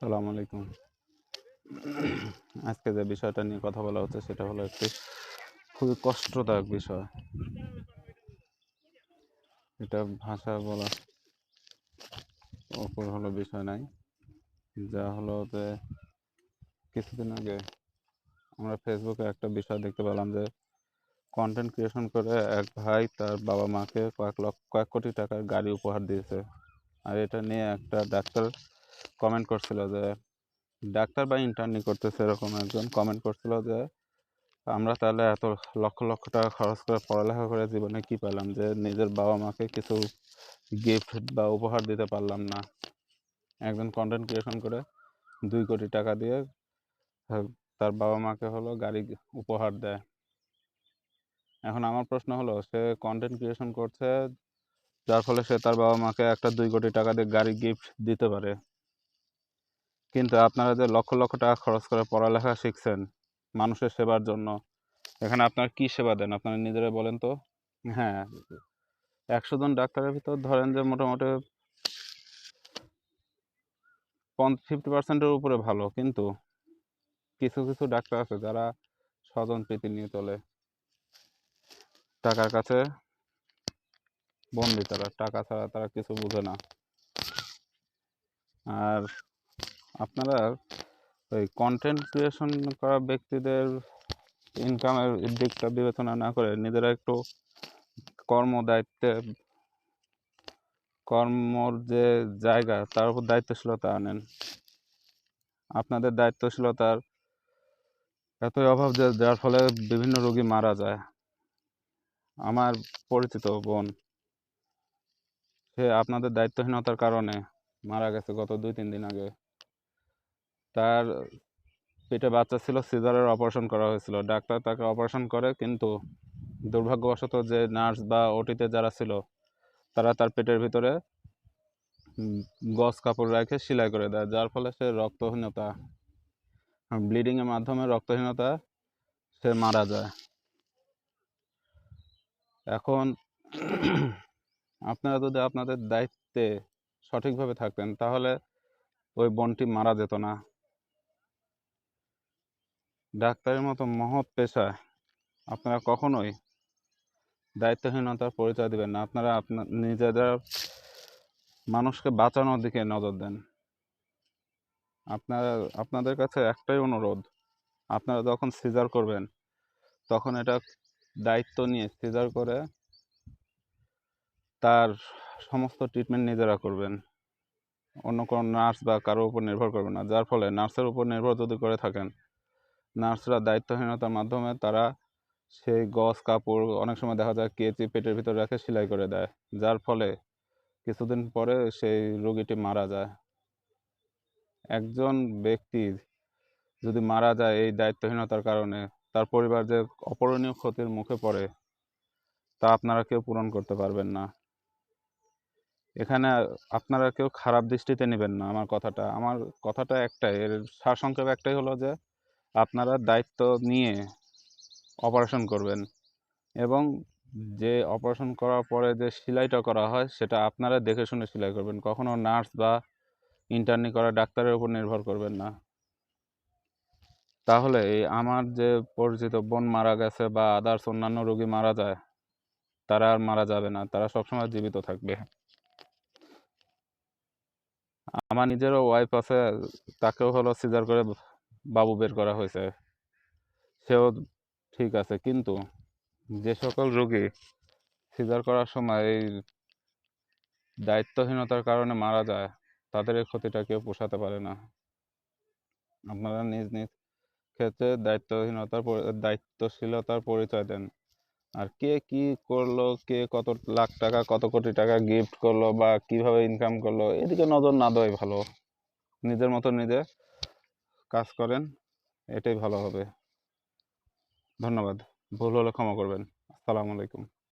আসসালামু আলাইকুম। আজকে যে বিষয়টা নিয়ে কথা বলা হচ্ছে সেটা হলো একটি খুবই কষ্টদায়ক বিষয়। এটা ভাষা বলা ওপর হলো বিষয় নাই। যা হলো যে কিছুদিন আগে আমরা ফেসবুকে একটা বিষয় দেখতে পেলাম যে কন্টেন্ট ক্রিয়েশন করে এক ভাই তার বাবা মাকে কয়েক কোটি টাকার গাড়ি উপহার দিয়েছে। আর এটা নিয়ে একটা ডাক্তার কমেন্ট করছিল যে ডাক্তার বা ইন্টার্নি করতেছে এরকম একজন কমেন্ট করছিল যে আমরা তাহলে এত লক্ষ লক্ষ টাকা খরচ করে পড়ালেখা করে জীবনে কি পেলাম যে নিজের বাবা মাকে কিছু গিফট বা উপহার দিতে পারলাম না। একজন কন্টেন্ট ক্রিয়েশন করে 2 কোটি টাকা দিয়ে তার বাবা মাকে হলো গাড়ি উপহার দেয়। এখন আমার প্রশ্ন হলো, সে কন্টেন্ট ক্রিয়েশন করছে যার ফলে সে তার বাবা মাকে একটা 2 কোটি টাকা দিয়ে গাড়ি গিফট দিতে পারে, কিন্তু আপনারা যে লক্ষ লক্ষ টাকা খরচ করে পড়ালেখা শিখছেন মানুষের সেবার জন্য, এখানে আপনারা কি সেবা দেন আপনারা নিজেরা বলেন তো। হ্যাঁ, 100 জন ডাক্তারের ভিতর ধরেন যে মোটামুটি 50% উপরে ভালো, কিন্তু কিছু কিছু ডাক্তার আছে যারা স্বজন প্রীতি নিয়ে চলে, টাকার কাছে বন্দি, তারা টাকা ছাড়া তারা কিছু বুঝে না। আর আপনারা ওই কন্টেন্ট ক্রিয়েশন করা ব্যক্তিদের ইনকামের দিকটা বিবেচনা না করে নিজেরা একটু কর্মর যে জায়গা তার উপর দায়িত্বশীলতা আনেন। আপনাদের দায়িত্বশীলতার এতই অভাব যে যার ফলে বিভিন্ন রোগী মারা যায়। আমার পরিচিত বোন, সে আপনাদের দায়িত্বহীনতার কারণে মারা গেছে গত 2-3 দিন আগে। তার পেটে বাচ্চা ছিল, সিজারের অপারেশন করা হয়েছিল, ডাক্তার তাকে অপারেশন করে, কিন্তু দুর্ভাগ্যবশত যে নার্স বা ওটিতে যারা ছিল তারা তার পেটের ভিতরে গজ কাপড় রেখে সেলাই করে দেয়, যার ফলে সে ব্লিডিংয়ের মাধ্যমে রক্তহীনতা সে মারা যায়। এখন আপনারা যদি আপনাদের দায়িত্বে সঠিকভাবে থাকতেন তাহলে ওই বোনটি মারা যেত না। ডাক্তারের মতো মহৎ পেশায় আপনারা কখনোই দায়িত্বহীনতার পরিচয় দিবেন না। আপনারা নিজেদের মানুষকে বাঁচানোর দিকে নজর দেন। আপনাদের কাছে একটাই অনুরোধ, আপনারা যখন সিজার করবেন তখন এটা দায়িত্ব নিয়ে সিজার করে তার সমস্ত ট্রিটমেন্ট নিজেরা করবেন, অন্য কোনো নার্স বা কারোর উপর নির্ভর করবেন না। যার ফলে নার্সের উপর নির্ভর যদি করে থাকেন, নার্সরা দায়িত্বহীনতার মাধ্যমে তারা সেই গজ কাপড় অনেক সময় দেখা যায় কেচি পেটের ভিতরে রেখে সেলাই করে দেয়, যার ফলে কিছুদিন পরে সেই রোগীটি মারা যায়। একজন ব্যক্তি যদি মারা যায় এই দায়িত্বহীনতার কারণে, তার পরিবার যে অপূরণীয় ক্ষতির মুখে পড়ে তা আপনারা কেউ পূরণ করতে পারবেন না। এখানে আপনারা কেউ খারাপ দৃষ্টিতে নেবেন না আমার কথাটা একটাই, এর সারসংক্ষেপ একটাই হলো যে আপনারা দায়িত্ব নিয়ে অপারেশন করবেন, এবং যে অপারেশন করার পরে যে সেলাইটা করা হয় সেটা আপনারা দেখে শুনে সেলাই করবেন, কখনো নার্স বা ইন্টার্নি করা ডাক্তারের উপর নির্ভর করবেন না। তাহলে এই আমার যে পরিচিত বোন মারা গেছে বা আদার্স অন্যান্য রোগী মারা যায়, তারা আর মারা যাবে না, তারা সবসময় জীবিত থাকবে। আমার নিজেরও ওয়াইফ আছে, তাকেও হলো সিজার করে বাবু বের করা হয়েছে, সেও ঠিক আছে, কিন্তু যে সকল রোগী সিজার করার সময় এই দায়িত্বহীনতার কারণে মারা যায় তাদের এই ক্ষতিটা কেউ পোষাতে পারে না। আপনারা নিজ নিজ ক্ষেত্রে দায়িত্বশীলতার পরিচয় দেন। আর কে কি করলো, কে কত লাখ টাকা কত কোটি টাকা গিফট করলো বা কিভাবে ইনকাম করলো, এদিকে নজর না দেওয়াই ভালো। নিজের মতো নিজে কাজ করেন, এটাই ভালো হবে। ধন্যবাদ। ভুল হলে ক্ষমা করবেন। আসসালামু আলাইকুম।